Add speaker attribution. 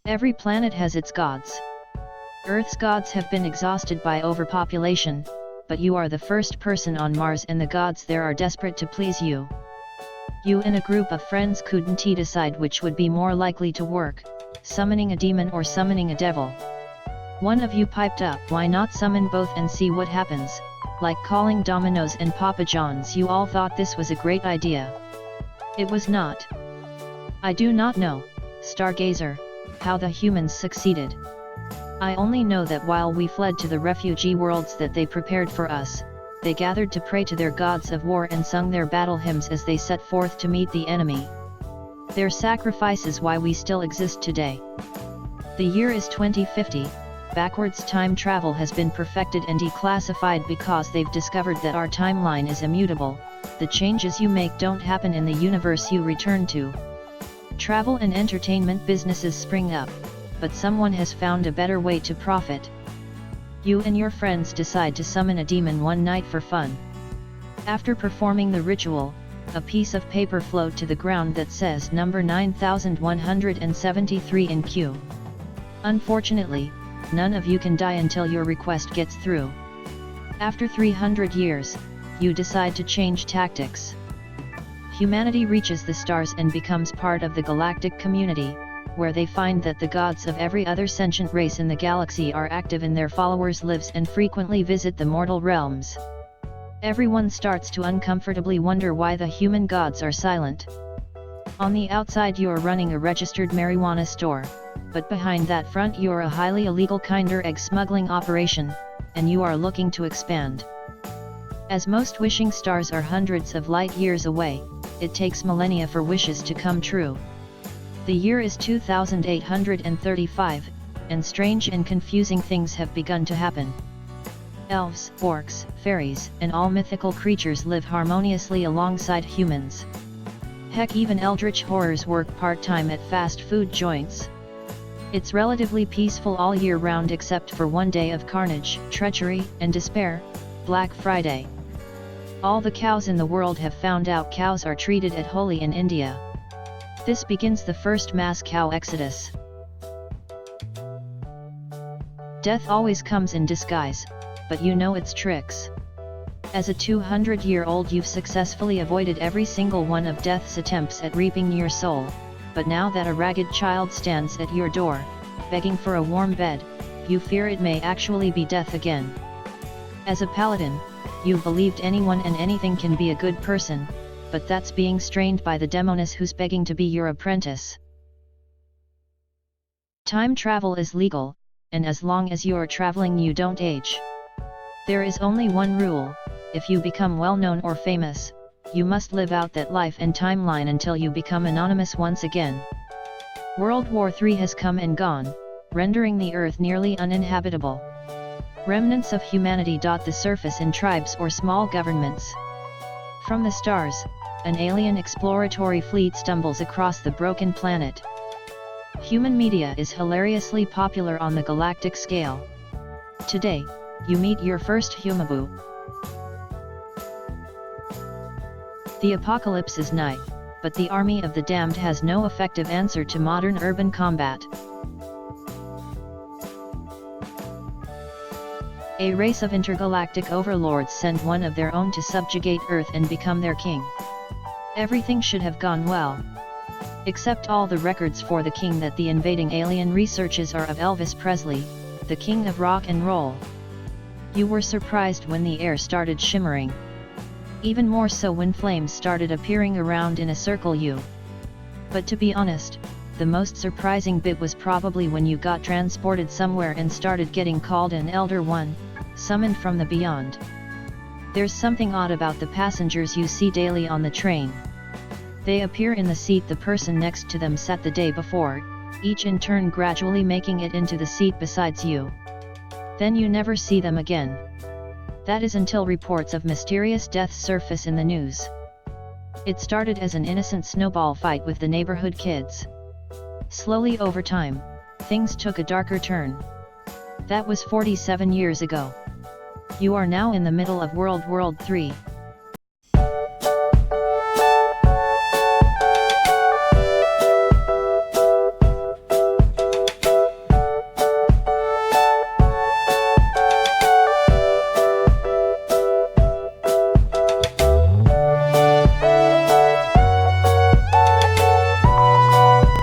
Speaker 1: Every planet has its gods. Earth's gods have been exhausted by overpopulation, but you are the first person on Mars and the gods there are desperate to please you. You and a group of friends couldn't decide which would be more likely to work, summoning a demon or summoning a devil. One of you piped up, "Why not summon both and see what happens?" Like calling Domino's and Papa John's. You all thought this was a great idea. It was not. I do not know, Stargazer, how the humans succeeded. I only know that while we fled to the refugee worlds that they prepared for us, they gathered to pray to their gods of war and sung their battle hymns as they set forth to meet the enemy. Their sacrifice is why we still exist today. The year is 2050, backwards time travel has been perfected and declassified because they've discovered that our timeline is immutable, the changes you make don't happen in the universe you return to. Travel and entertainment businesses spring up, but someone has found a better way to profit. You and your friends decide to summon a demon one night for fun. After performing the ritual, a piece of paper float to the ground that says number 9173 in queue. Unfortunately, none of you can die until your request gets through. After 300 years, you decide to change tactics. Humanity reaches the stars and becomes part of the galactic community, where they find that the gods of every other sentient race in the galaxy are active in their followers' lives and frequently visit the mortal realms. Everyone starts to uncomfortably wonder why the human gods are silent. On the outside you're running a registered marijuana store, but behind that front you're a highly illegal kinder egg smuggling operation, and you are looking to expand. As most wishing stars are hundreds of light years away, it takes millennia for wishes to come true. The year is 2835, and strange and confusing things have begun to happen. Elves, orcs, fairies, and all mythical creatures live harmoniously alongside humans. Heck, even eldritch horrors work part-time at fast food joints. It's relatively peaceful all year round except for one day of carnage, treachery, and despair, Black Friday. All the cows in the world have found out cows are treated as holy in India. This begins the first mass cow exodus. Death always comes in disguise, but you know its tricks. As a 200-year-old you've successfully avoided every single one of death's attempts at reaping your soul, but now that a ragged child stands at your door, begging for a warm bed, you fear it may actually be death again. As a paladin, you've believed anyone and anything can be a good person, but that's being strained by the demoness who's begging to be your apprentice. Time travel is legal, and as long as you're traveling you don't age. There is only one rule: if you become well-known or famous, you must live out that life and timeline until you become anonymous once again. World War III has come and gone, rendering the Earth nearly uninhabitable. Remnants of humanity dot the surface in tribes or small governments. From the stars, an alien exploratory fleet stumbles across the broken planet. Human media is hilariously popular on the galactic scale. Today, you meet your first humaboo. The apocalypse is nigh, but the army of the damned has no effective answer to modern urban combat. A race of intergalactic overlords send one of their own to subjugate Earth and become their king. Everything should have gone well. Except all the records for the king that the invading alien researches are of Elvis Presley, the king of rock and roll. You were surprised when the air started shimmering. Even more so when flames started appearing around in a circle you. But to be honest, the most surprising bit was probably when you got transported somewhere and started getting called an Elder One, summoned from the beyond. There's something odd about the passengers you see daily on the train. They appear in the seat the person next to them sat the day before, each in turn gradually making it into the seat besides you. Then you never see them again. That is until reports of mysterious deaths surface in the news. It started as an innocent snowball fight with the neighborhood kids. Slowly over time, things took a darker turn. That was 47 years ago. You are now in the middle of World War III,